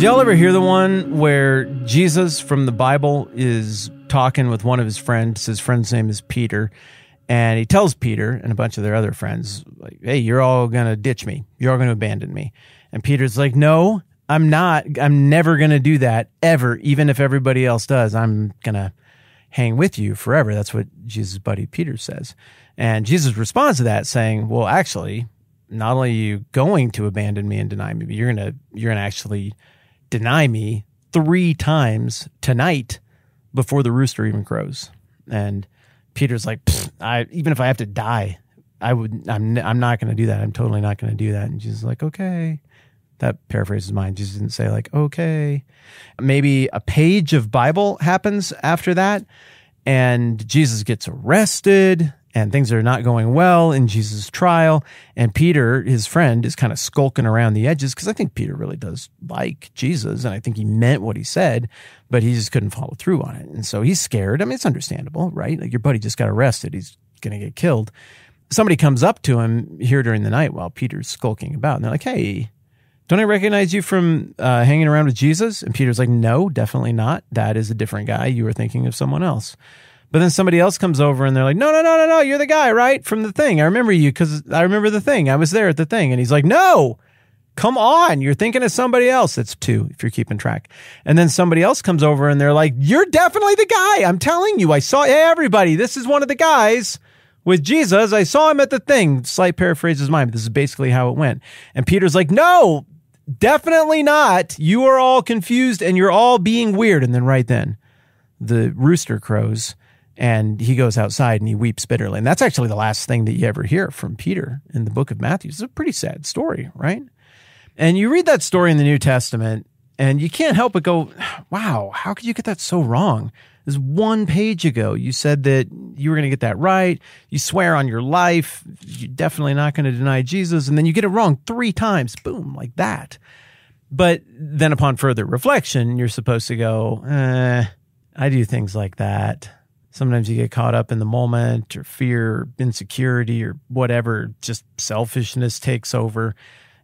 Did y'all ever hear the one where Jesus from the Bible is talking with one of his friends? His friend's name is Peter. And he tells Peter and a bunch of their other friends, like, hey, you're all going to ditch me. You're all going to abandon me. And Peter's like, no, I'm not. I'm never going to do that ever. Even if everybody else does, I'm going to hang with you forever. That's what Jesus' buddy Peter says. And Jesus responds to that saying, well, actually, not only are you going to abandon me and deny me, but you're going to actually deny me 3 times tonight before the rooster even crows. And Peter's like, even if I have to die, I'm not going to do that. I'm totally not going to do that. And Jesus is like, okay. That paraphrases mine. Jesus didn't say like, okay. Maybe a page of Bible happens after that, and Jesus gets arrested, and things are not going well in Jesus' trial. And Peter, his friend, is kind of skulking around the edges because I think Peter really does like Jesus, and I think he meant what he said, but he just couldn't follow through on it. And so he's scared. I mean, it's understandable, right? Like your buddy just got arrested. He's going to get killed. Somebody comes up to him here during the night while Peter's skulking about, and they're like, hey, don't I recognize you from hanging around with Jesus? And Peter's like, no, definitely not. That is a different guy. You were thinking of someone else. But then somebody else comes over and they're like, no, you're the guy, right? From the thing. I remember you because I remember the thing. I was there at the thing. And he's like, no, come on. You're thinking of somebody else. That's 2 if you're keeping track. And then somebody else comes over and they're like, you're definitely the guy. I'm telling you, I saw, hey, everybody, this is one of the guys with Jesus. I saw him at the thing. Slight paraphrase is mine, but this is basically how it went. And Peter's like, no, definitely not. You are all confused and you're all being weird. And then right then, the rooster crows. And he goes outside and he weeps bitterly. And that's actually the last thing that you ever hear from Peter in the book of Matthew. It's a pretty sad story, right? And you read that story in the New Testament and you can't help but go, wow, how could you get that so wrong? This 1 page ago, you said that you were going to get that right. You swear on your life. You're definitely not going to deny Jesus. And then you get it wrong 3 times. Boom, like that. But then upon further reflection, you're supposed to go, I do things like that. Sometimes you get caught up in the moment or fear or insecurity or whatever, just selfishness takes over.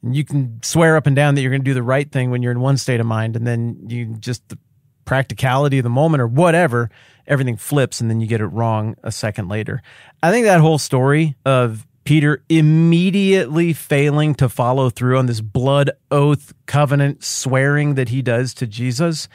And you can swear up and down that you're going to do the right thing when you're in one state of mind, and then you just the practicality of the moment or whatever, everything flips and then you get it wrong a second later. I think that whole story of Peter immediately failing to follow through on this blood oath covenant swearing that he does to Jesus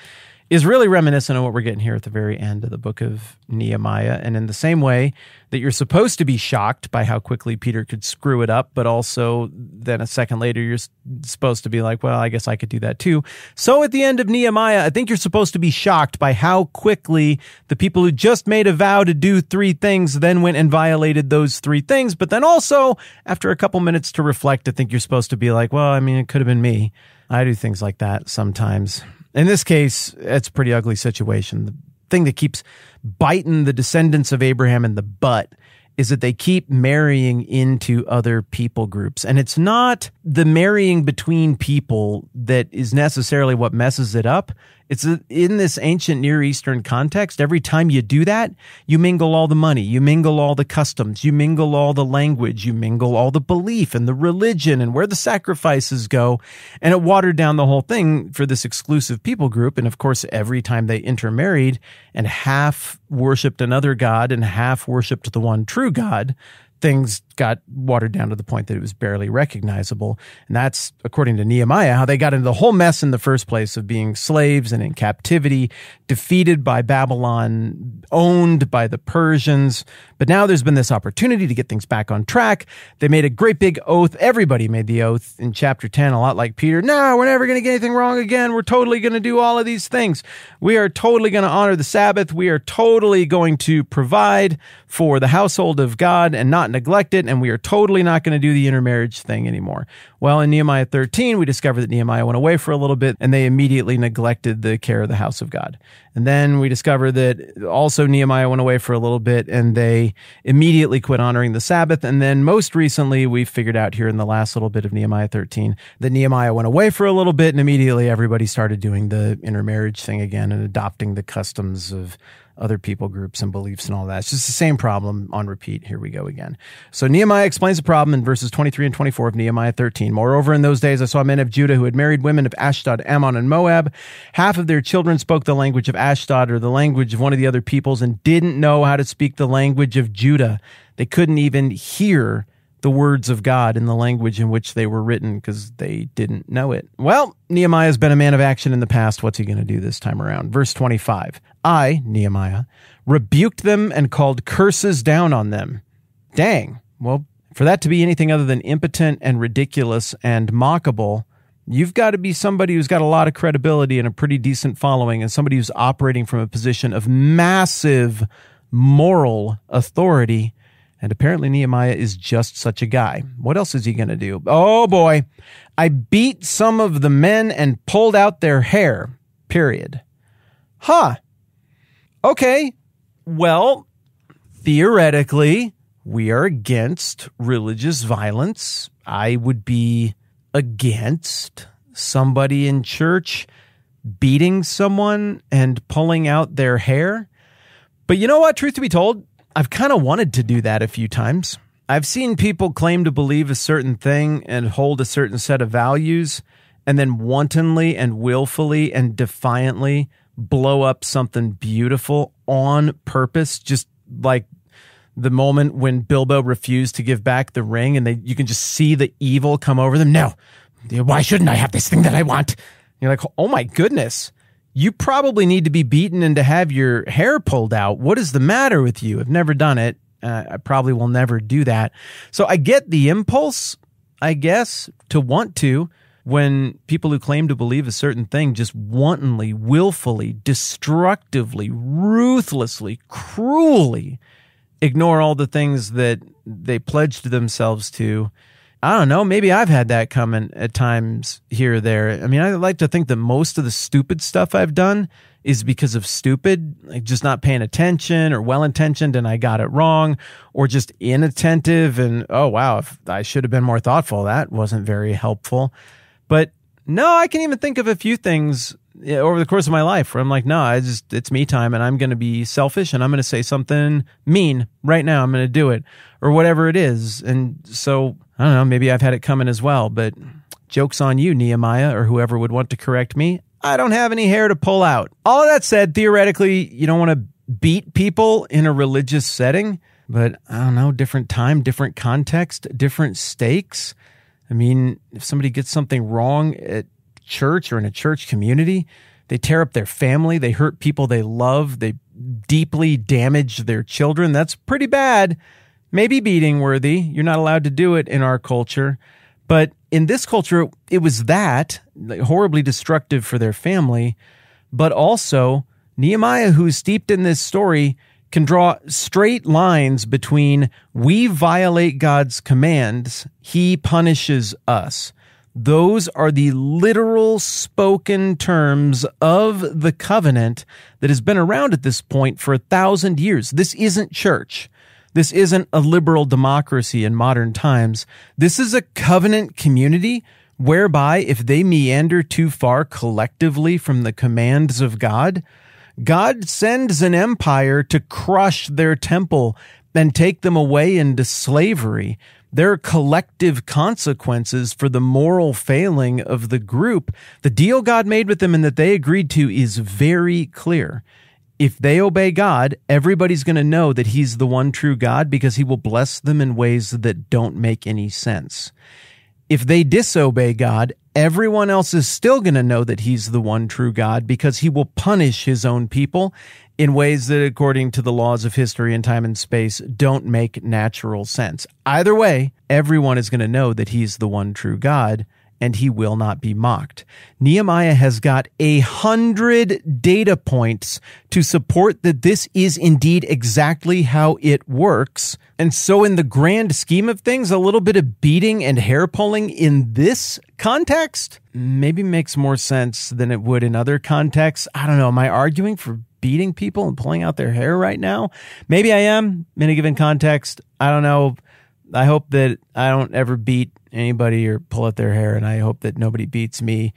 is really reminiscent of what we're getting here at the very end of the book of Nehemiah. And in the same way that you're supposed to be shocked by how quickly Peter could screw it up, but also then a second later you're supposed to be like, well, I guess I could do that too. So at the end of Nehemiah, I think you're supposed to be shocked by how quickly the people who just made a vow to do 3 things then went and violated those 3 things. But then also, after a couple minutes to reflect, I think you're supposed to be like, well, I mean, it could have been me. I do things like that sometimes. In this case, it's a pretty ugly situation. The thing that keeps biting the descendants of Abraham in the butt is that they keep marrying into other people groups. And it's not the marrying between people that is necessarily what messes it up. It's in this ancient Near Eastern context, every time you do that, you mingle all the money, you mingle all the customs, you mingle all the language, you mingle all the belief and the religion and where the sacrifices go. And it watered down the whole thing for this exclusive people group. And of course, every time they intermarried and half worshiped another god and half worshiped the one true God, things got watered down to the point that it was barely recognizable. And that's, according to Nehemiah, how they got into the whole mess in the first place of being slaves and in captivity, defeated by Babylon, owned by the Persians. But now there's been this opportunity to get things back on track. They made a great big oath. Everybody made the oath in chapter 10, a lot like Peter. No, we're never going to get anything wrong again. We're totally going to do all of these things. We are totally going to honor the Sabbath. We are totally going to provide for the household of God and not neglect it. And we are totally not going to do the intermarriage thing anymore. Well, in Nehemiah 13, we discover that Nehemiah went away for a little bit and they immediately neglected the care of the house of God. And then we discover that also Nehemiah went away for a little bit and they immediately quit honoring the Sabbath. And then most recently, we figured out here in the last little bit of Nehemiah 13 that Nehemiah went away for a little bit and immediately everybody started doing the intermarriage thing again and adopting the customs of other people groups and beliefs and all that. It's just the same problem on repeat. Here we go again. So Nehemiah explains the problem in verses 23 and 24 of Nehemiah 13. Moreover, in those days I saw men of Judah who had married women of Ashdod, Ammon, and Moab. Half of their children spoke the language of Ashdod or the language of one of the other peoples and didn't know how to speak the language of Judah. They couldn't even hear the words of God in the language in which they were written because they didn't know it. Well, Nehemiah's been a man of action in the past. What's he going to do this time around? Verse 25. I, Nehemiah, rebuked them and called curses down on them. Dang. Well, for that to be anything other than impotent and ridiculous and mockable, you've got to be somebody who's got a lot of credibility and a pretty decent following and somebody who's operating from a position of massive moral authority. And apparently Nehemiah is just such a guy. What else is he going to do? Oh boy, I beat some of the men and pulled out their hair, period. Huh. Okay. Well, theoretically, we are against religious violence. I would be against somebody in church beating someone and pulling out their hair. But you know what? Truth to be told, I've kind of wanted to do that a few times. I've seen people claim to believe a certain thing and hold a certain set of values and then wantonly and willfully and defiantly blow up something beautiful on purpose, just like the moment when Bilbo refused to give back the ring and you can just see the evil come over them. No, why shouldn't I have this thing that I want? And you're like, oh my goodness. You probably need to be beaten and to have your hair pulled out. What is the matter with you? I've never done it. I probably will never do that. So I get the impulse, I guess, to want to when people who claim to believe a certain thing just wantonly, willfully, destructively, ruthlessly, cruelly ignore all the things that they pledged themselves to. I don't know. Maybe I've had that coming at times here or there. I mean, I like to think that most of the stupid stuff I've done is because of stupid, like just not paying attention or well-intentioned and I got it wrong, or just inattentive and, oh, wow, if I should have been more thoughtful. That wasn't very helpful. But no, I can even think of a few things over the course of my life where I'm like, no, it's me time and I'm going to be selfish and I'm going to say something mean right now. I'm going to do it or whatever it is. And so I don't know, maybe I've had it coming as well, but joke's on you, Nehemiah, or whoever would want to correct me. I don't have any hair to pull out. All of that said, theoretically, you don't want to beat people in a religious setting, but I don't know, different time, different context, different stakes. I mean, if somebody gets something wrong at church or in a church community, they tear up their family, they hurt people they love, they deeply damage their children. That's pretty bad. Maybe beating worthy. You're not allowed to do it in our culture. But in this culture, it was that, horribly destructive for their family. But also, Nehemiah, who's steeped in this story, can draw straight lines between we violate God's commands, he punishes us. Those are the literal spoken terms of the covenant that has been around at this point for 1,000 years. This isn't church. This isn't a liberal democracy in modern times. This is a covenant community whereby if they meander too far collectively from the commands of God, God sends an empire to crush their temple and take them away into slavery. There are collective consequences for the moral failing of the group. The deal God made with them and that they agreed to is very clear. If they obey God, everybody's going to know that he's the one true God because he will bless them in ways that don't make any sense. If they disobey God, everyone else is still going to know that he's the one true God because he will punish his own people in ways that, according to the laws of history and time and space, don't make natural sense. Either way, everyone is going to know that he's the one true God, and he will not be mocked. Nehemiah has got 100 data points to support that this is indeed exactly how it works. And so in the grand scheme of things, a little bit of beating and hair pulling in this context maybe makes more sense than it would in other contexts. I don't know. Am I arguing for beating people and pulling out their hair right now? Maybe I am in a given context. I don't know. I hope that I don't ever beat anybody or pull out their hair, and I hope that nobody beats me.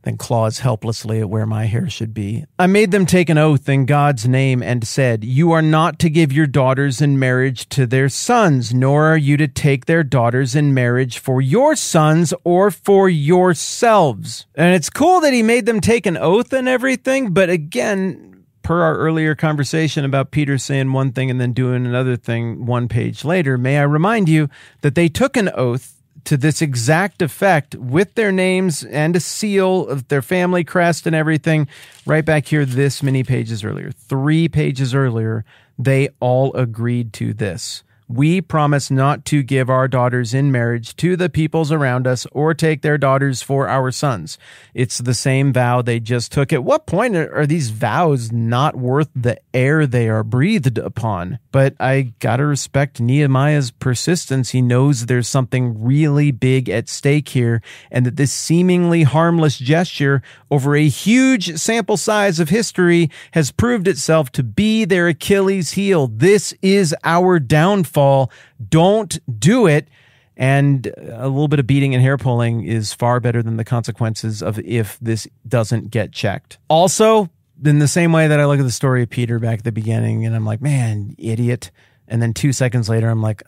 then claws helplessly at where my hair should be. I made them take an oath in God's name and said, "You are not to give your daughters in marriage to their sons, nor are you to take their daughters in marriage for your sons or for yourselves." And it's cool that he made them take an oath and everything, but again, per our earlier conversation about Peter saying one thing and then doing another thing one page later, may I remind you that they took an oath to this exact effect with their names and a seal of their family crest and everything right back here this many pages earlier. 3 pages earlier, they all agreed to this. We promise not to give our daughters in marriage to the peoples around us or take their daughters for our sons. It's the same vow they just took. At what point are these vows not worth the air they are breathed upon? But I gotta respect Nehemiah's persistence. He knows there's something really big at stake here, and that this seemingly harmless gesture over a huge sample size of history has proved itself to be their Achilles heel. This is our downfall. Don't do it. And a little bit of beating and hair pulling is far better than the consequences of if this doesn't get checked. Also, in the same way that I look at the story of Peter back at the beginning and I'm like, man, idiot. And then 2 seconds later, I'm like,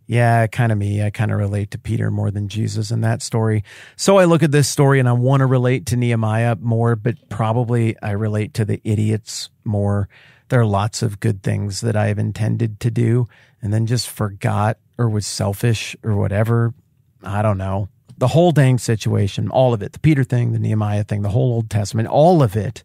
yeah, kind of me. I kind of relate to Peter more than Jesus in that story. So I look at this story and I want to relate to Nehemiah more, but probably I relate to the idiots more. There are lots of good things that I have intended to do and then just forgot or was selfish or whatever. I don't know. The whole dang situation, all of it, the Peter thing, the Nehemiah thing, the whole Old Testament, all of it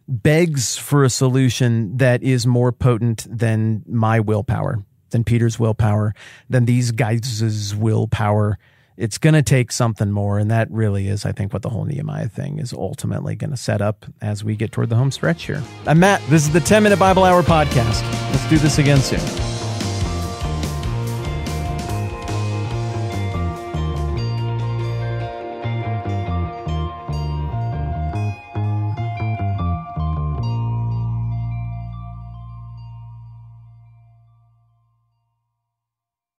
begs for a solution that is more potent than my willpower, than Peter's willpower, than these guys' willpower. It's going to take something more, and that really is, I think, what the whole Nehemiah thing is ultimately going to set up as we get toward the home stretch here. I'm Matt. This is the 10-Minute Bible Hour podcast. Let's do this again soon.